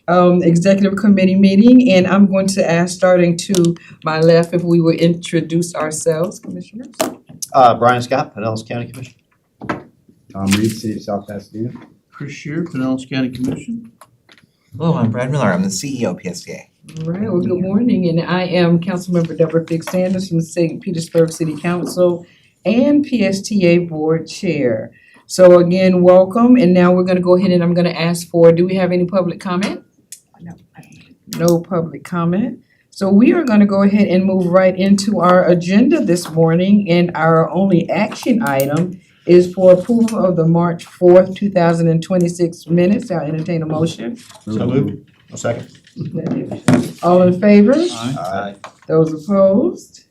executive committee meeting, and I'm going to ask, starting to my left, if we would introduce ourselves, commissioners. Brian Scott, Pinellas County Commission. Tom Reed, City of South Pasadena. Chris Shear, Pinellas County Commission. Hello, I'm Brad Miller. I'm the CEO of PSTA. All right, well, good morning, and I am Councilmember Deborah Fix Sanders from the St. Petersburg City Council and PSTA Board Chair. So again, welcome, and now we're gonna go ahead and I'm gonna ask for, do we have any public comment? No public comment. So we are gonna go ahead and move right into our agenda this morning, and our only action item is for approval of the March 4th, 2026 minutes. I'll entertain a motion. So moved. A second. All in favor? Aye. Those opposed?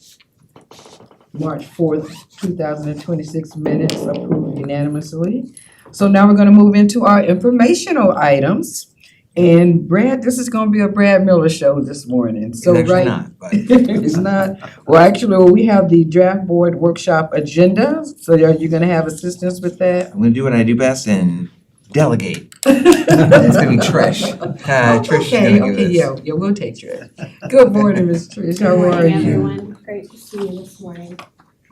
March 4th, 2026 minutes approved unanimously. So now we're gonna move into our informational items. And Brad, this is gonna be a Brad Miller show this morning. It's So actually right, not, but it's not, well, actually, we have the draft board workshop agenda. So are you gonna have assistance with that? I'm gonna do what I do best and delegate. It's gonna be Trish. Trish is Okay, gonna do okay, this. yeah, we'll take Trish. Good morning, Ms. Trish, how are Good morning, you? everyone. Great to see you this morning.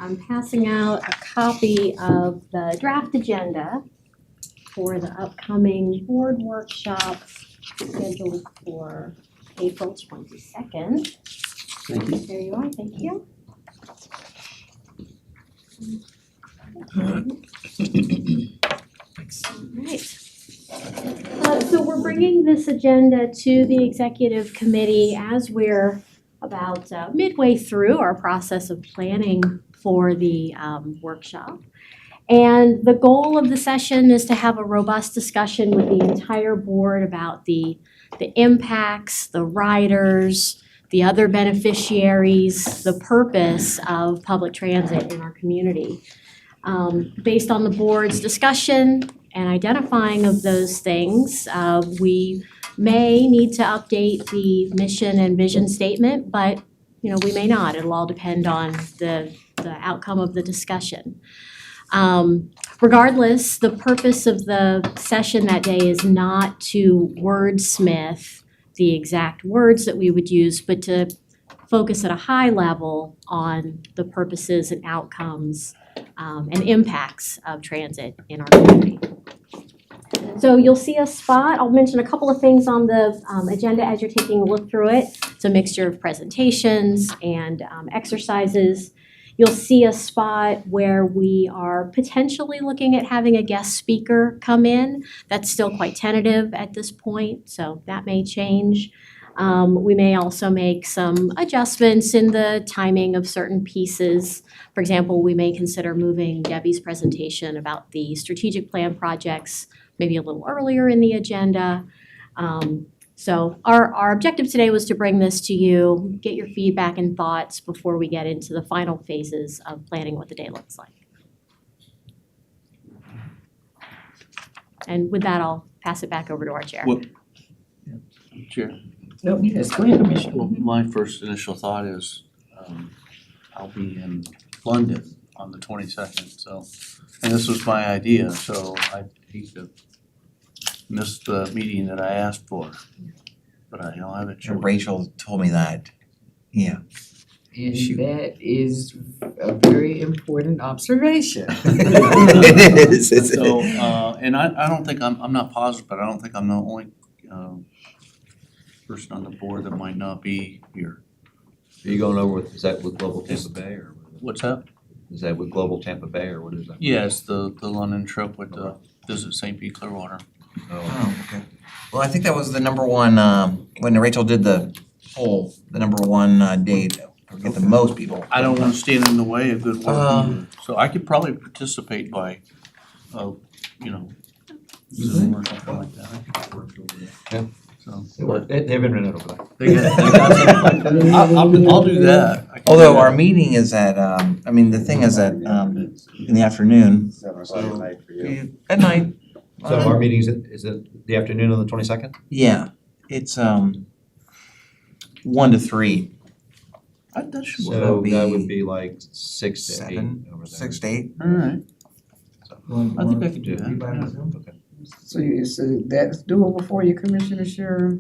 I'm passing out a copy of the draft agenda for the upcoming board workshops scheduled for April 22nd. Thank you. There you are, thank you. Alright. So we're bringing this agenda to the executive committee as we're about midway through our process of planning for the workshop. And the goal of the session is to have a robust discussion with the entire board about the impacts, the riders, the other beneficiaries, the purpose of public transit in our community. Based on the board's discussion and identifying of those things, we may need to update the mission and vision statement, but we may not. It'll all depend on the outcome of the discussion. Regardless, the purpose of the session that day is not to wordsmith the exact words that we would use, but to focus at a high level on the purposes and outcomes and impacts of transit in our community. So you'll see a spot, I'll mention a couple of things on the agenda as you're taking a look through it. It's a mixture of presentations and exercises. You'll see a spot where we are potentially looking at having a guest speaker come in. That's still quite tentative at this point, so that may change. We may also make some adjustments in the timing of certain pieces. For example, we may consider moving Debbie's presentation about the strategic plan projects maybe a little earlier in the agenda. So our objective today was to bring this to you, get your feedback and thoughts before we get into the final phases of planning what the day looks like. And with that, I'll pass it back over to our chair. Well, Chair, No, yes, go ahead, Commissioner. well, my first initial thought is I'll be in London on the 22nd, so, and this was my idea, so I hate to miss the meeting that I asked for. But I don't have a choice. Rachel told me that. Yeah. And Shoot. that is a very important observation. It is. It's So, and I don't think, I'm not positive, but I don't think I'm the only person on the board that might not be here. Are you going over with, is that with Global Tampa Bay or What's that? is that with Global Tampa Bay or what is that? Yeah, it's the London trip with the Visit St. Pete Clearwater. Oh, okay. Well, I think that was the number one, when Rachel did the poll, the number one date to get the most people. I don't wanna stand in the way of good work Uh. either, so I could probably participate by, Zoom or something like that. I think it worked over there. Yeah. So, They've been rented over there. they got something. I'll do that. I can do Although that. our meeting is at, the thing is at, in the afternoon. 7 o'clock at night for you. At night. So our meeting is it the afternoon on the 22nd? Yeah, it's 1 to 3. That should work. that'll So be that would be like 6 to 8 7, over there. 6 to 8. Alright, So, I think I can do Yeah. that. Okay. So that's doable for you, Commissioner Sure?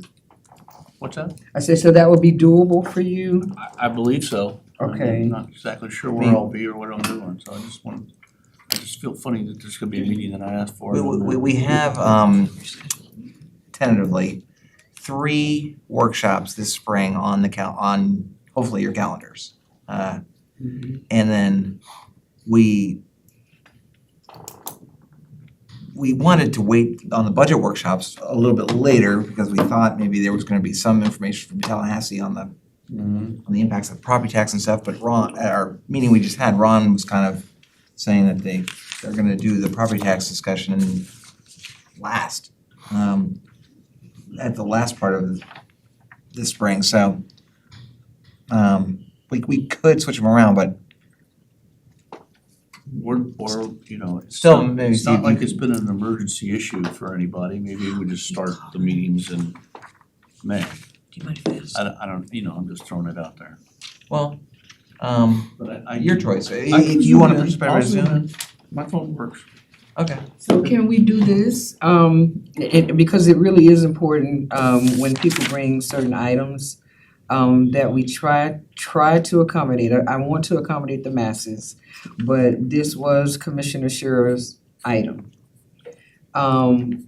What's that? I said, so that would be doable for you? I believe so. Okay. I'm not exactly sure where I'll be or what I'm doing, so I just feel funny that there's gonna be a meeting that I asked for. We have tentatively 3 workshops this spring on on hopefully your calendars. And then we wanted to wait on the budget workshops a little bit later because we thought maybe there was gonna be some information from Tallahassee on the impacts of property tax and stuff, but Ron, at our meeting we just had, Ron was kind of saying that they're gonna do the property tax discussion last, at the last part of the spring, so we could switch them around, but Or, you know, Still, maybe it's not see if like you- it's been an emergency issue for anybody, maybe we just start the meetings in May. I don't, you know, I'm just throwing it out there. well, But I. your choice. I If can you wanna zoom in. participate I'll by zoom Zoom, in. My phone works. okay. So can we do this? Because it really is important, when people bring certain items, that we try to accommodate. I want to accommodate the masses, but this was Commissioner Scherer's item.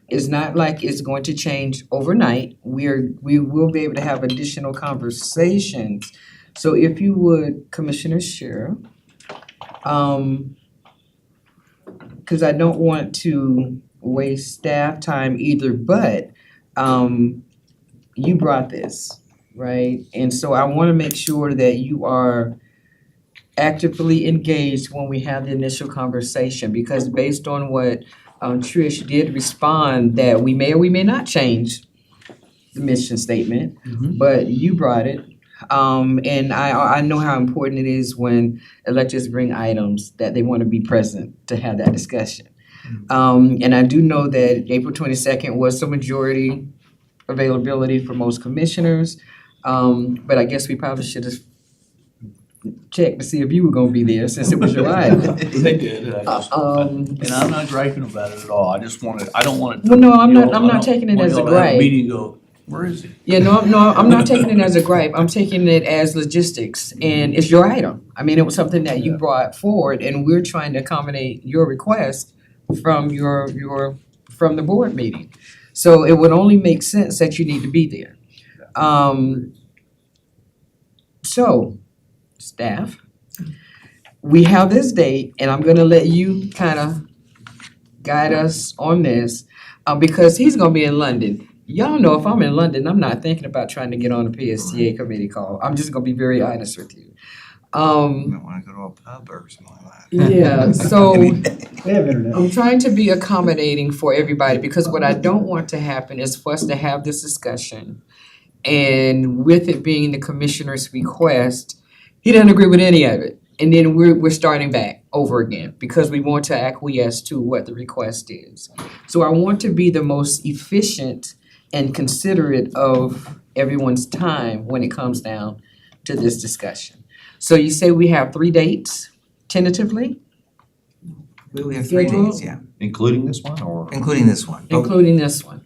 It's not like it's going to change overnight. We will be able to have additional conversations. So if you would, Commissioner Scherer, cause I don't want to waste staff time either, but you brought this, right? And so I wanna make sure that you are actively engaged when we have the initial conversation, because based on what Trish did respond, that we may or we may not change the mission statement, but you brought it. And I know how important it is when electeds bring items that they wanna be present to have that discussion. And I do know that April 22nd was the majority availability for most commissioners. But I guess we probably should have checked to see if you were gonna be there since it was your item. They did, and I just, and I'm not griping about it at all, I don't want it to. Well, no, I'm you not- know, I'm I not don't taking it want as a y'all to have gripe. meeting and go, where is he? Yeah, no, I'm not taking it as a gripe, I'm taking it as logistics, and it's your item. I mean, it was something that you brought forward, and we're trying to accommodate your request from from the board meeting. So it would only make sense that you need to be there. So, staff, we have this date, and I'm gonna let you kinda guide us on this, because he's gonna be in London. Y'all know if I'm in London, I'm not thinking about trying to get on a PSTA committee call. I'm just gonna be very honest with you. You might wanna go to a pub or something like that. Yeah, so They have internet. I'm trying to be accommodating for everybody, because what I don't want to happen is for us to have this discussion, and with it being the commissioner's request, he doesn't agree with any of it. And then we're starting back over again, because we want to acquiesce to what the request is. So I want to be the most efficient and considerate of everyone's time when it comes down to this discussion. So you say we have 3 dates tentatively, We have 3 days, yeah, Including this one or? including this one. But including this one?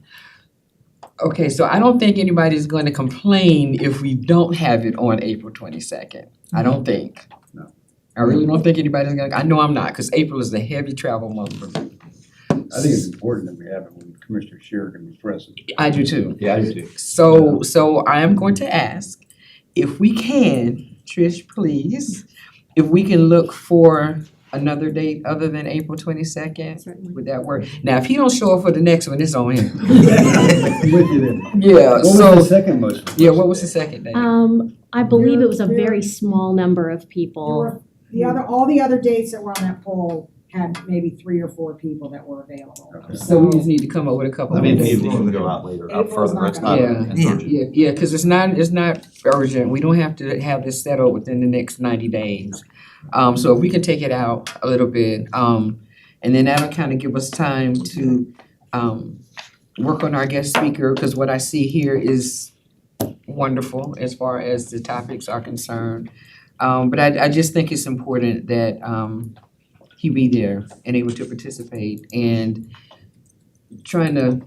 Okay, so I don't think anybody's going to complain if we don't have it on April 22nd. I don't think. No. I really don't think anybody's gonna, I know I'm not, because April is a heavy travel month for me. I think it's important that we have it when Commissioner Scherer can be present. I do too. Yeah, I do too. So I am going to ask if we can, Trish, please, if we can look for another date other than April 22nd, Certainly. would that work? Now, if he don't show up for the next one, it's on him. I'm with you there. Yeah, What was so, the second most? yeah, what was the second date? I believe it was a very small number of people. All the other dates that were on that poll had maybe 3 or 4 people that were available. Okay. So we just need to come up with a couple I of mean, dates. maybe we go out later, out April's further, not it's not gonna an urgent. Yeah, because it's not urgent, we don't have to have this settled within the next 90 days. So if we can take it out a little bit, and then that'll kind of give us time to work on our guest speaker, because what I see here is wonderful as far as the topics are concerned. But I just think it's important that he be there and able to participate. And trying to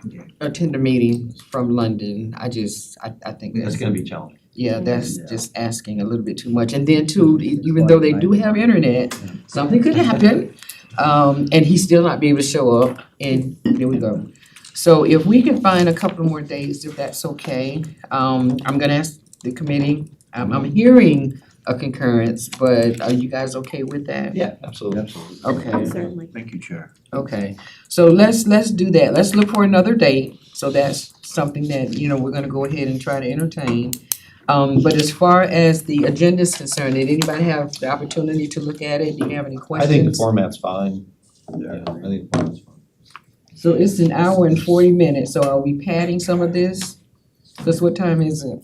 Yeah. attend a meeting from London. I think That's gonna be challenging. yeah, that's Yeah. just asking a little bit too much. And then too, even though they do have internet, something could happen. And he still not be able to show up, and there we go. So if we can find a couple more dates, if that's okay, I'm gonna ask the committee. I'm hearing a concurrence, but are you guys okay with that? Yeah, absolutely. Okay. Certainly. Thank you, Chair. Okay, so let's do that. Let's look for another date. So that's something that, we're gonna go ahead and try to entertain. But as far as the agenda is concerned, did anybody have the opportunity to look at it? Do you have any I questions? think the format's fine. Yeah. I think the format's fine. So it's an hour and 40 minutes, so are we padding some of this? Cause what time is it?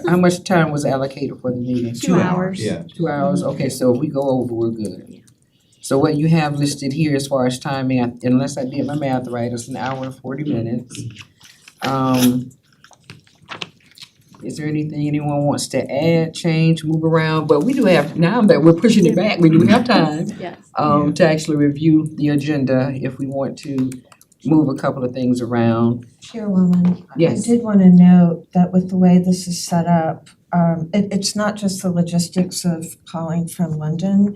How much time was allocated for the meeting? 2 hours. Yeah. 2 hours, okay, so if we go over, we're good. So what you have listed here as far as timing, unless I did my math right, it's an hour and 40 minutes. Is there anything anyone wants to add, change, move around? But we do have, now that we're pushing it back, we do have time Yes. to actually review the agenda if we want to move a couple of things around. Chairwoman, Yes. I did want to note that with the way this is set up, it's not just the logistics of calling from London.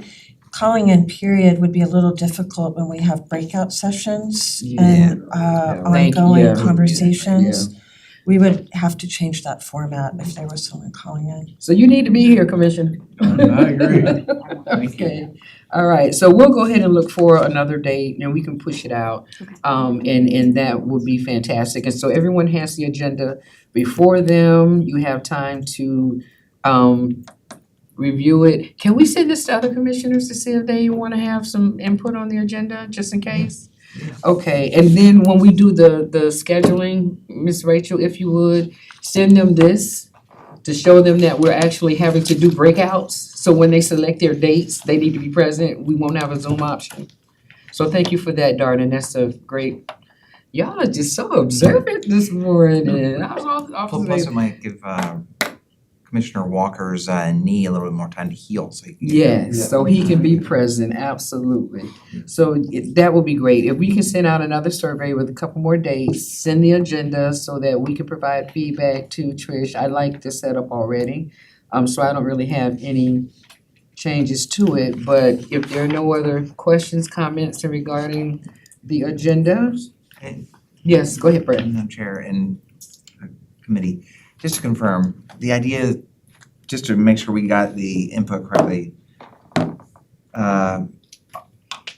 Calling in period would be a little difficult when we have breakout sessions and Thank you. ongoing Yeah. conversations. We would have to change that format if there was someone calling in. So you need to be here, Commissioner. I agree. Okay, all right, so we'll go ahead and look for another date and we can push it out. Okay. And that would be fantastic. And so everyone has the agenda before them. You have time to review it. Can we send this to other commissioners to see if they wanna have some input on the agenda, just in case? Okay, and then when we do the scheduling, Ms. Rachel, if you would, send them this to show them that we're actually having to do breakouts. So when they select their dates, they need to be present. We won't have a Zoom option. So thank you for that, Darden. That's a great, y'all are just so observant this morning. I was off Plus it might give Commissioner Walker's knee a little bit more time to heal, so he can get Yes, so he can be present, absolutely. So that would be great. If we can send out another survey with a couple more dates, send the agenda so that we can provide feedback to Trish. I like the setup already. So I don't really have any changes to it, but if there are no other questions, comments regarding the agenda? Hey. Yes, go ahead, Brett. Madam Chair and committee, just to confirm, the idea, just to make sure we got the input correctly.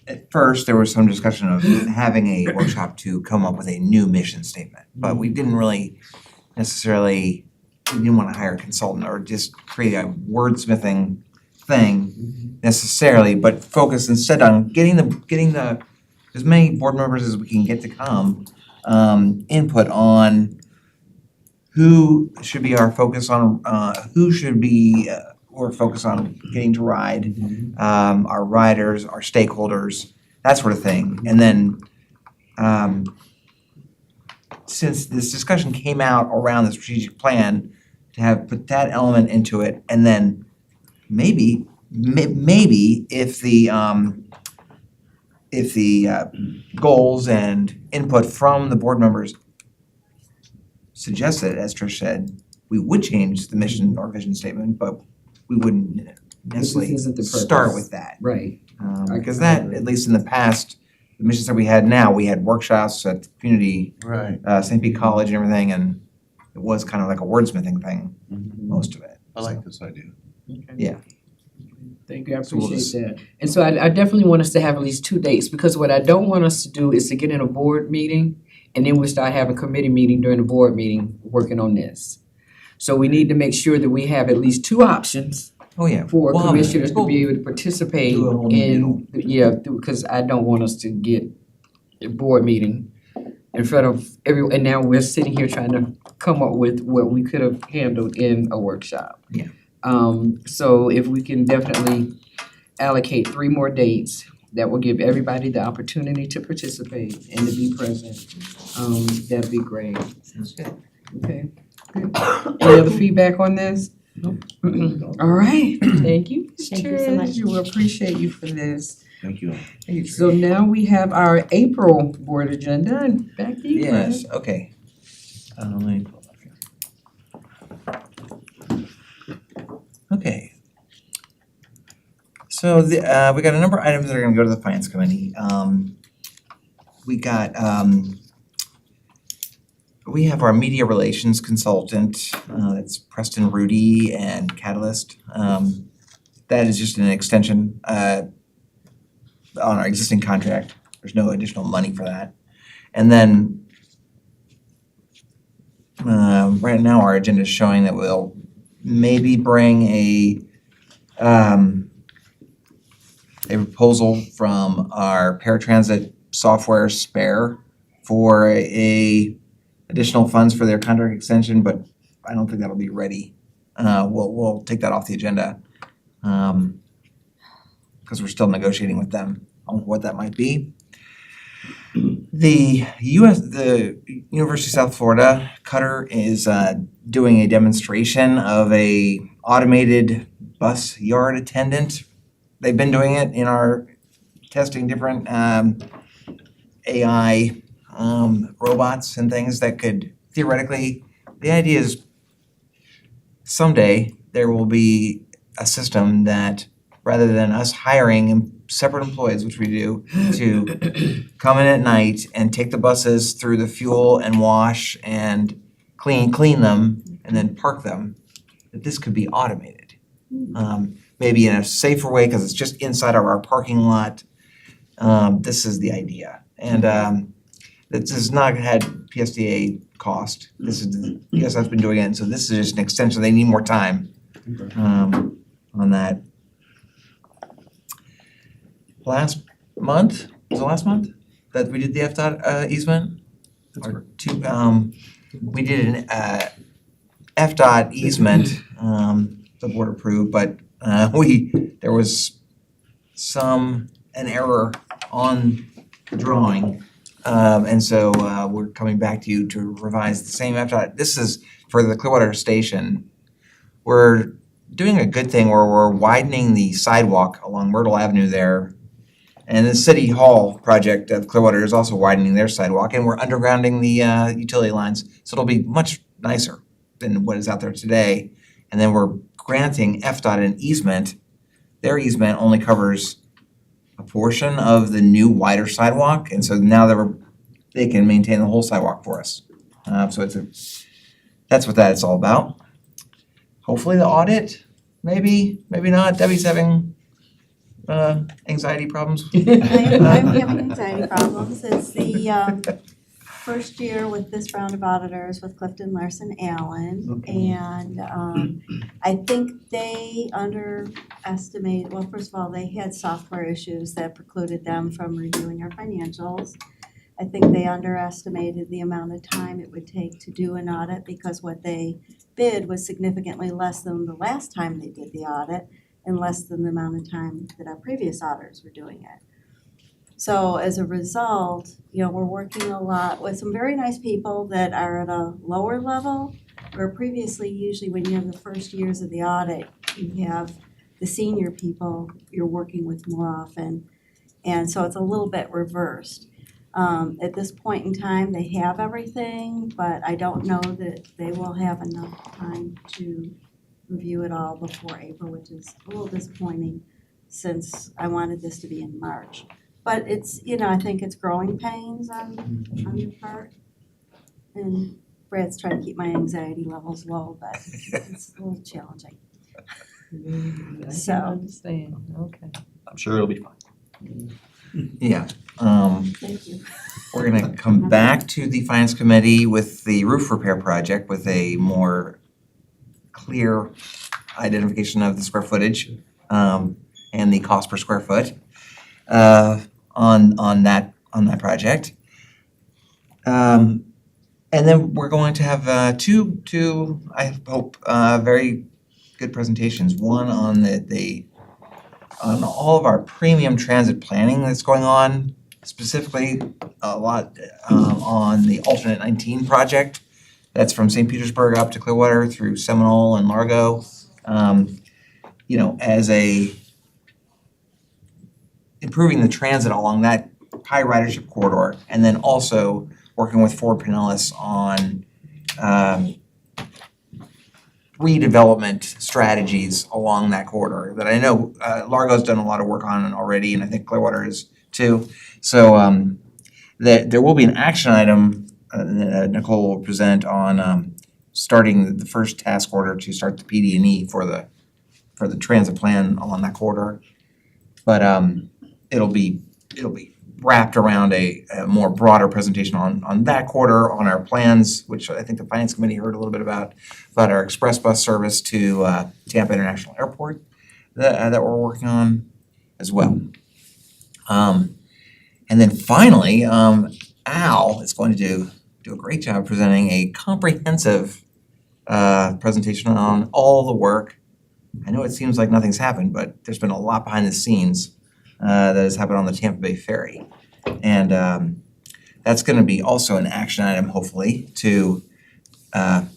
At first, there was some discussion of having a workshop to come up with a new mission statement, but we didn't really necessarily, we didn't wanna hire a consultant or just create a wordsmithing thing necessarily, but focus instead on getting the as many board members as we can get to come, input on who should be our focus on, who should be, or focus on getting to ride, our riders, our stakeholders, that sort of thing. And then, since this discussion came out around the strategic plan, to have put that element into it, and then maybe if the goals and input from the board members suggested, as Trish said, we would change the mission or vision statement, but we wouldn't necessarily isn't the start purpose. with that. Right. Because that, at least in the past, the missions that we had now, we had workshops at the community, Right. St. Pete College and everything, and it was kind of like a wordsmithing thing, most of it. I like this idea. Yeah. Thank you, I So we'll appreciate that. And so I definitely want us to have at least 2 dates, because what I don't want us to do is to get in a board meeting and then we start having committee meeting during the board meeting, working on this. So we need to make sure that we have at least 2 options Oh, yeah. for We'll have- commissioners to be able to participate Do a whole in, because I don't want us to get a board meeting in front of everyone, and now we're sitting here trying to come up with what we could have handled in a workshop. Yeah. So if we can definitely allocate 3 more dates, that will give everybody the opportunity to participate and to be present, that'd be great. Sounds good. Okay, good. Any other feedback on this? All right, thank you, Ms. Thank you so much. Trish. We appreciate you for this. Thank you. Okay, so now we have our April board agenda, and back to you, Brad. Yes, okay. Let me pull it up here. Okay. So we got a number of items that are gonna go to the finance committee. We have our media relations consultant, that's Preston Rudy and Catalyst. That is just an extension, on our existing contract. There's no additional money for that. And then, right now, our agenda is showing that we'll maybe bring a proposal from our paratransit software Spare for a additional funds for their contract extension, but I don't think that'll be ready. We'll take that off the agenda, because we're still negotiating with them on what that might be. The University of South Florida Cutter is doing a demonstration of a automated bus yard attendant. They've been doing it in our testing different AI robots and things that could theoretically, the idea is someday there will be a system that rather than us hiring separate employees, which we do, to come in at night and take the buses through the fuel and wash and clean them and then park them, that this could be automated. Maybe in a safer way because it's just inside of our parking lot. This is the idea. And this has not had PSDA cost. This is, PSF's been doing it, and so this is just an extension. They need more time on that. Last month, was it last month that we did the FDOT easement? Or two, we did an FDOT easement, the board approved, but there was an error on the drawing. And so we're coming back to you to revise the same FDOT. This is for the Clearwater Station. We're doing a good thing where we're widening the sidewalk along Myrtle Avenue there. And the City Hall project of Clearwater is also widening their sidewalk, and we're undergrounding the utility lines. So it'll be much nicer than what is out there today. And then we're granting FDOT an easement. Their easement only covers a portion of the new wider sidewalk, and so now they can maintain the whole sidewalk for us. So that's what that's all about. Hopefully the audit, maybe not. Debbie's having anxiety problems. I'm having anxiety problems. It's the first year with this round of auditors with Clifton Larson Allen. And I think they underestimated, well, first of all, they had software issues that precluded them from reviewing our financials. I think they underestimated the amount of time it would take to do an audit because what they bid was significantly less than the last time they did the audit and less than the amount of time that our previous auditors were doing it. So as a result, we're working a lot with some very nice people that are at a lower level, where previously, usually when you have the first years of the audit, you have the senior people you're working with more often. And so it's a little bit reversed. At this point in time, they have everything, but I don't know that they will have enough time to review it all before April, which is a little disappointing since I wanted this to be in March. But it's, I think it's growing pains on your part. And Brad's trying to keep my anxiety levels low, but it's a little challenging. I So. can understand, okay. I'm sure it'll be fine. Yeah. Thank you. We're gonna come back to the finance committee with the roof repair project with a more clear identification of the square footage and the cost per square foot on that project. And then we're going to have two I hope very good presentations. One on on all of our premium transit planning that's going on, specifically a lot on the Alternate 19 project. That's from St. Petersburg up to Clearwater through Seminole and Largo. As improving the transit along that high ridership corridor, and then also working with Ford Pinellas on redevelopment strategies along that corridor that I know Largo's done a lot of work on already, and I think Clearwater is too. So there will be an action item that Nicole will present on starting the first task order to start the PD&E for the transit plan along that corridor. But it'll be wrapped around a more broader presentation on that corridor, on our plans, which I think the Finance Committee heard a little bit about our express bus service to Tampa International Airport that we're working on as well. And then finally, Al is going to do a great job presenting a comprehensive presentation on all the work. I know it seems like nothing's happened, but there's been a lot behind the scenes that has happened on the Tampa Bay Ferry. And that's gonna be also an action item, hopefully, to have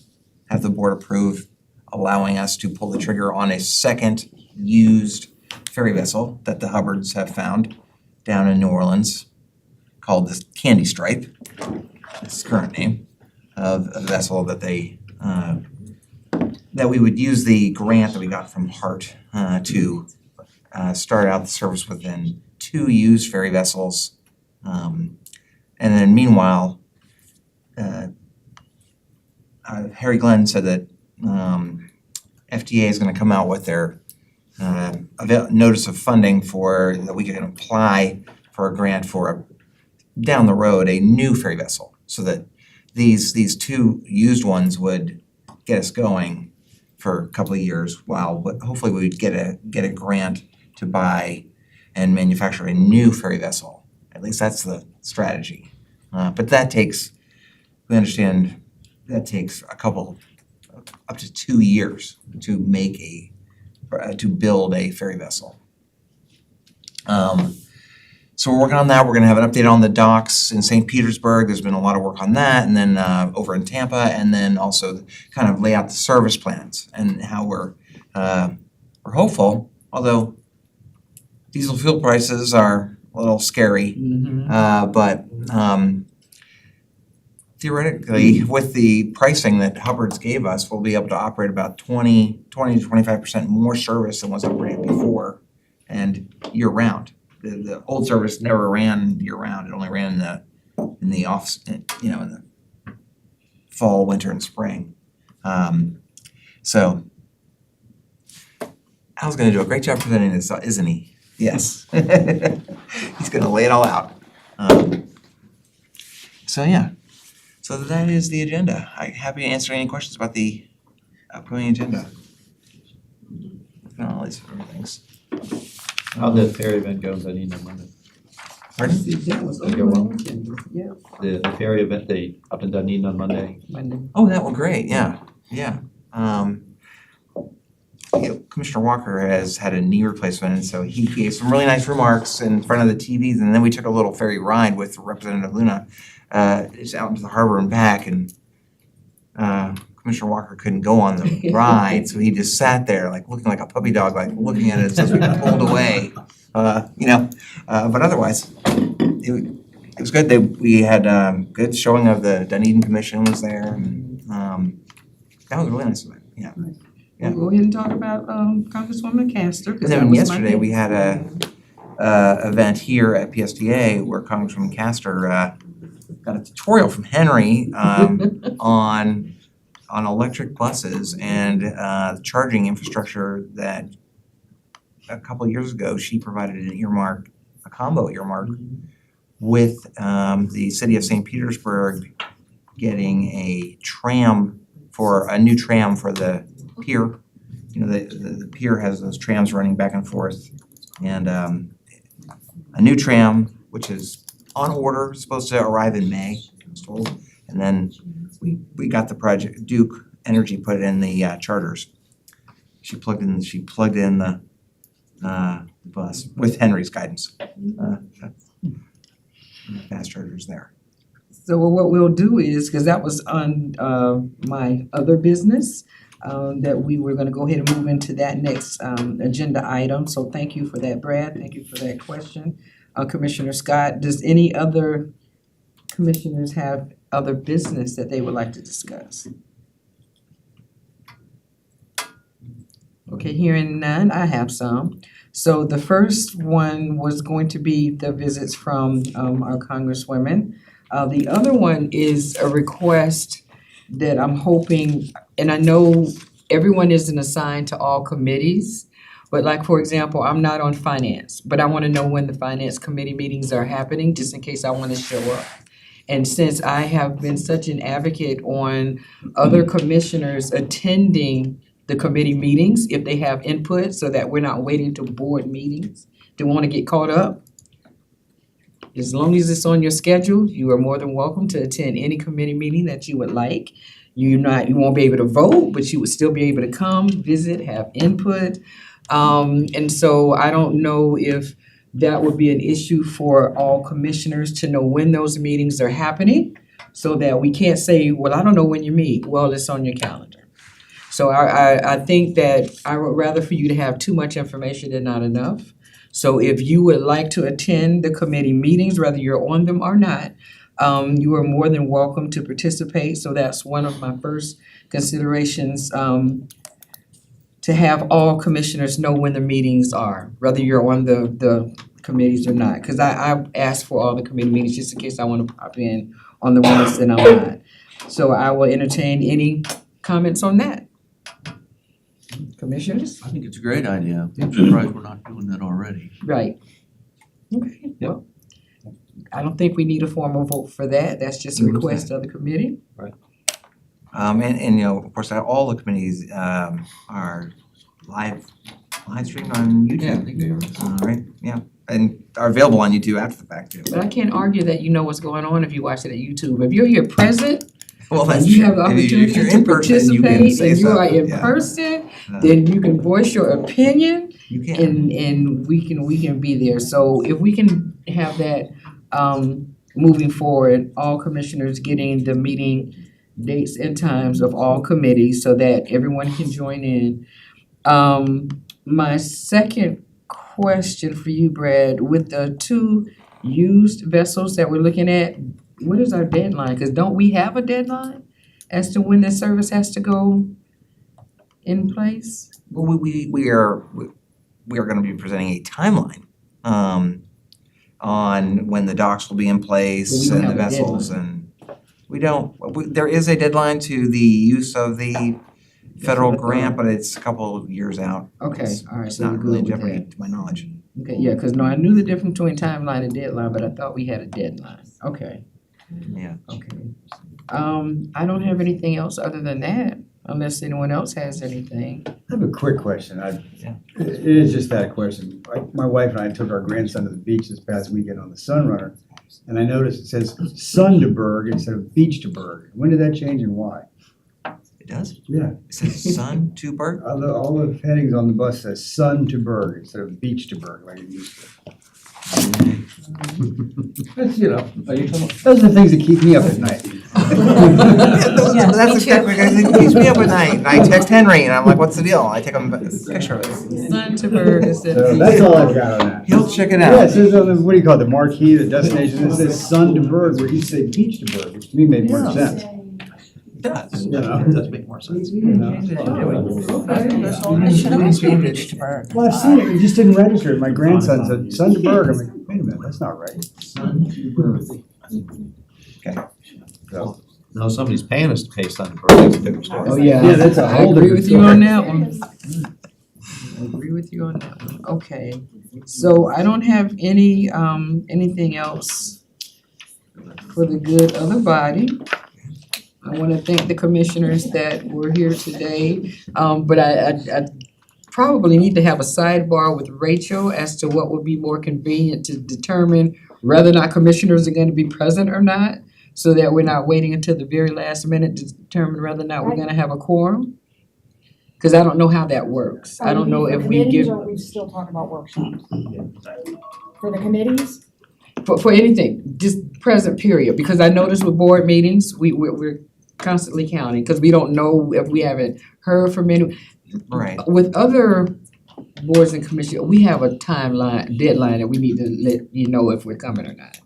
the board approve allowing us to pull the trigger on a second used ferry vessel that the Hubbards have found down in New Orleans called the Candy Stripe. Its current name of a vessel that they that we would use the grant that we got from HART to start out the service within 2 used ferry vessels. And then meanwhile, Harry Glenn said that FDA is gonna come out with their notice of funding for, that we can apply for a grant for down the road, a new ferry vessel, so that these 2 used ones would get us going for a couple of years while, but hopefully we'd get a grant to buy and manufacture a new ferry vessel. At least that's the strategy. But that takes, we understand, that takes a couple, up to 2 years to make to build a ferry vessel. So we're working on that. We're gonna have an update on the docks in St. Petersburg. There's been a lot of work on that, and then over in Tampa, and then also kind of lay out the service plans and how we're hopeful, although diesel fuel prices are a little scary. But theoretically, with the pricing that Hubbard's gave us, we'll be able to operate about 20 to 25% more service than was operated before, and year round. The old service never ran year round. It only ran in the off, in the fall, winter, and spring. So Al's gonna do a great job presenting this, isn't he? Yes. He's gonna lay it all out. So yeah, so that is the agenda. I'm happy to answer any questions about the upcoming agenda. All these different things. How'd the ferry event go in Dunedin on Monday? That was Did it go well? Yeah, The ferry event, up in Dunedin on Monday? Monday. Oh, that went great, yeah. Commissioner Walker has had a knee replacement, and so he gave some really nice remarks in front of the TVs, and then we took a little ferry ride with Representative Luna, just out into the harbor and back, and Commissioner Walker couldn't go on the ride, so he just sat there like looking like a puppy dog, like looking at it as we pulled away. But otherwise, it was good. We had good showing of the Dunedin Commission was there, and that was really nice of it. Yeah. Yeah. We'll go ahead and talk about Congresswoman Castor, And because that then was yesterday we had a event here at PSTA where Congresswoman Castor got a tutorial from Henry on electric buses and charging infrastructure that a couple of years ago she provided an earmark, a combo earmark with the city of St. Petersburg getting a new tram for the pier. The pier has those trams running back and forth, and a new tram which is on order, supposed to arrive in May, I was told. And then we got the project, Duke Energy put it in the charters. She plugged in the bus with Henry's guidance. Fast chargers there. So what we'll do is, because that was on my other business, that we were gonna go ahead and move into that next agenda item. So thank you for that, Brad. Thank you for that question. Commissioner Scott, does any other commissioners have other business that they would like to discuss? Okay, hearing none, I have some. So the first one was going to be the visits from our congresswomen. The other one is a request that I'm hoping, and I know everyone isn't assigned to all committees, but like, for example, I'm not on finance, but I wanna know when the finance committee meetings are happening, just in case I wanna show up. And since I have been such an advocate on other commissioners attending the committee meetings, if they have input, so that we're not waiting to board meetings to wanna get caught up. As long as it's on your schedule, you are more than welcome to attend any committee meeting that you would like. You won't be able to vote, but you would still be able to come, visit, have input. And so I don't know if that would be an issue for all commissioners to know when those meetings are happening, so that we can't say, well, I don't know when you meet. Well, it's on your calendar. So I think that I would rather for you to have too much information than not enough. So if you would like to attend the committee meetings, whether you're on them or not, you are more than welcome to participate. So that's one of my first considerations, to have all commissioners know when the meetings are, whether you're on the committees or not. Cause I asked for all the committee meetings just in case I wanna pop in on the ones that I'm not. So I will entertain any comments on that. Commissioners? I think it's a great idea. I'm surprised we're not doing that already. Right. Okay, well, I don't think we need a formal vote for that. That's just a request of the committee. And you know, of course, all the committees are live streamed on YouTube. Right, yeah, and are available on YouTube after the fact too. But I can't argue that you know what's going on if you watch it at YouTube. If you're here present, Well, that's and you true. have the If you're opportunity to in person, you can participate say and you are something, in yeah. person, Uh, then you can voice your opinion You can. and we can be there. So if we can have that moving forward, all commissioners getting the meeting dates and times of all committees so that everyone can join in. My second question for you, Brad, with the 2 used vessels that we're looking at, what is our deadline? Cause don't we have a deadline as to when the service has to go in place? Well, we are gonna be presenting a timeline on when the docks will be in place But we don't and the have a vessels and there is a deadline to the use of the federal grant, but it's a couple of years out. Okay, It's- all right, It's so we're not really in good with jeopardy that. to my knowledge. Okay, yeah, cause no, I knew the difference between timeline and deadline, but I thought we had a deadline. Okay, Yeah. okay. I don't have anything else other than that, unless anyone else has anything. I have a quick question. Yeah. It is just that question. My wife and I took our grandson to the beach this past weekend on the Sunrunner, and I noticed it says Sundeberg instead of Beach-to-Berg. When did that change and why? It does? Yeah, It says sun to bird? all the headings on the bus says Sun to Berg instead of Beach-to-Berg like it used to. That's, you know, those are the things that keep me up at night. That's exactly, it keeps me up at night, and I text Henry, and I'm like, what's the deal? I take him a picture of it. Sun to bird instead So of. that's all I've got on that. He'll check it Yeah, it out. says on the, what do you call it, the marquee, the destination, it says Sun to Berg, where you say Beach to Berg, which to me made more sense. It does. You know? It does make more sense. You know? I should have been Beach to Bird. Well, I've seen it, it just didn't register. My grandson said Sun to Berg, I'm like, wait a minute, that's not right. So, No, somebody's paying us to pay Sundeberg, that's a different story. Oh, yeah. Yeah, that's a I whole agree different with you on story. that one. I agree with you on that one. Okay, so I don't have anything else for the good of the body. I wanna thank the commissioners that were here today, but I probably need to have a sidebar with Rachel as to what would be more convenient to determine whether or not commissioners are gonna be present or not, so that we're not waiting until the very last minute to determine whether or not we're gonna have a quorum. Cause I don't know how that works. I don't know if we give, For committees, or are we still talking about workshops? For the constantly counting, cause we don't know if we haven't heard from any. Right. With other boards and commissions, we have a deadline that we need to let you know if we're coming or not.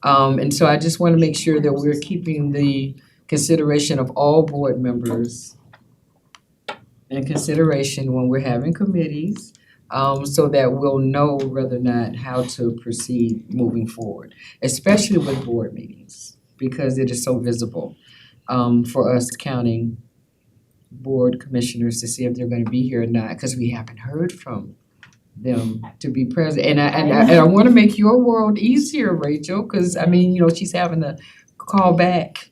And so I just wanna make sure that we're keeping the consideration of all board members in consideration when we're having committees, so that we'll know whether or not how to proceed moving forward, especially with board meetings, because it is so visible, for us counting board commissioners to see if they're gonna be here or not, cause we haven't heard from them to be present. And I wanna make your world easier, Rachel, cause I mean, you know, she's having to call back,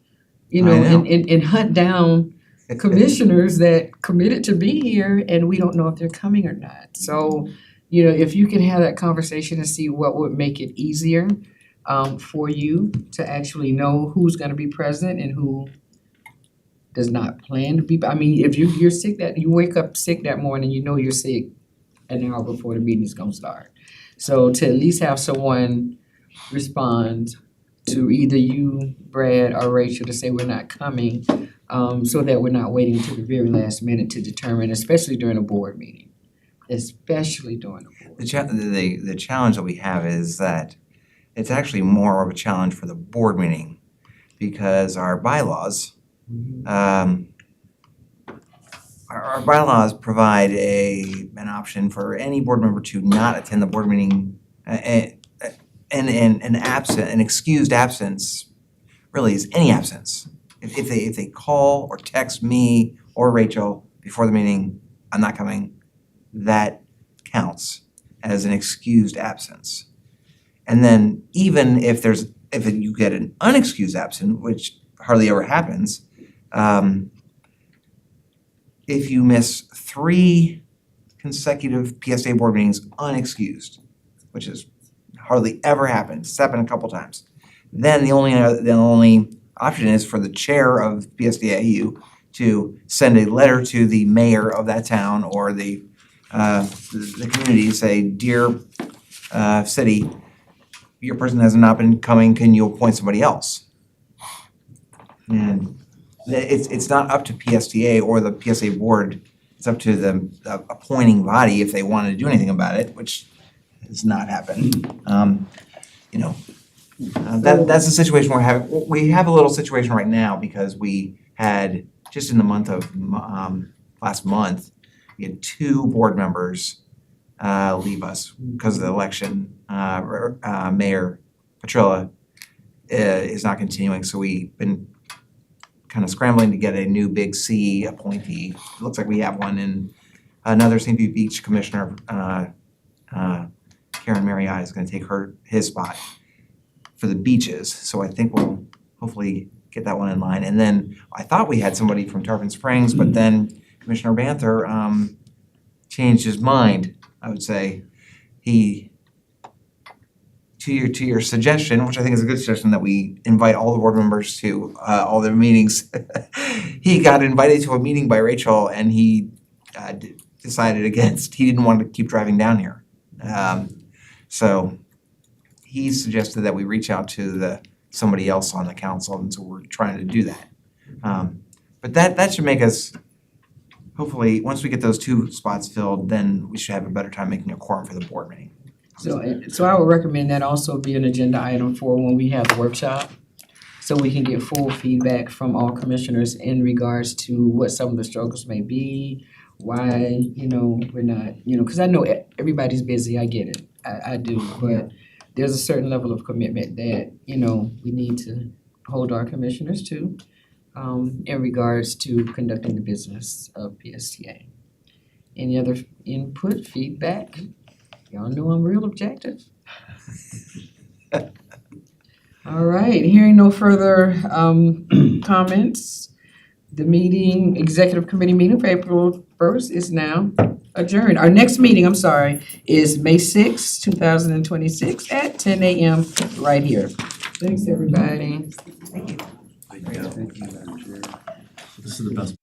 you know, I know. and hunt down commissioners that committed to be here and we don't know if they're coming or not. So, you know, if you can have that conversation and see what would make it easier for you to actually know who's gonna be present and who does not plan to be, I mean, if you're sick you wake up sick that morning, you know you're sick an hour before the meeting's gonna start. So to at least have someone respond to either you, Brad, or Rachel to say we're not coming, so that we're not waiting to the very last minute to determine, especially during a board meeting. Especially during a board. The challenge that we have is that it's actually more of a challenge for the board meeting because our bylaws, our bylaws provide an option for any board member to not attend the board meeting, an excused absence really is any absence. If they call or text me or Rachel before the meeting, I'm not coming, that counts as an excused absence. And then even if you get an unexcused absence, which hardly ever happens, if you miss 3 consecutive PSA board meetings unexcused, which is hardly ever happens, except a couple times, then the only option is for the chair of PSDAU to send a letter to the mayor of that town or the community, say, dear city, your person has not been coming, can you appoint somebody else? And it's not up to PSTA or the PSA board, it's up to the appointing body if they want to do anything about it, which has not happened. That's the situation we're having. We have a little situation right now because we had, just in the month of, last month, we had 2 board members leave us because of the election. Mayor Petrilla is not continuing, so we've been kind of scrambling to get a new big C appointee. It looks like we have one, and another St. Pete Beach Commissioner, Karen Marriott, is gonna take his spot for the beaches, so I think we'll hopefully get that one in line. And then I thought we had somebody from Tarpon Springs, but then Commissioner Banther changed his mind, I would say. He, to your suggestion, which I think is a good suggestion, that we invite all the board members to all their meetings. He got invited to a meeting by Rachel and he decided against, he didn't want to keep driving down here. So he suggested that we reach out to somebody else on the council, and so we're trying to do that. But that should make us, hopefully, once we get those 2 spots filled, then we should have a better time making a quorum for the board meeting. So I would recommend that also be an agenda item for when we have the workshop, so we can get full feedback from all commissioners in regards to what some of the struggles may be, why, we're not, because I know everybody's busy, I get it, I do, but there's a certain level of commitment that, we need to hold our commissioners to, in regards to conducting the business of PSTA. Any other input, feedback? Y'all know I'm real objective. All right, hearing no further comments, the executive committee meeting for April 1st is now adjourned. Our next meeting, is May 6th, 2026 at 10 a.m. right here. Thanks, everybody. Thank you, Madam Chair. This is the best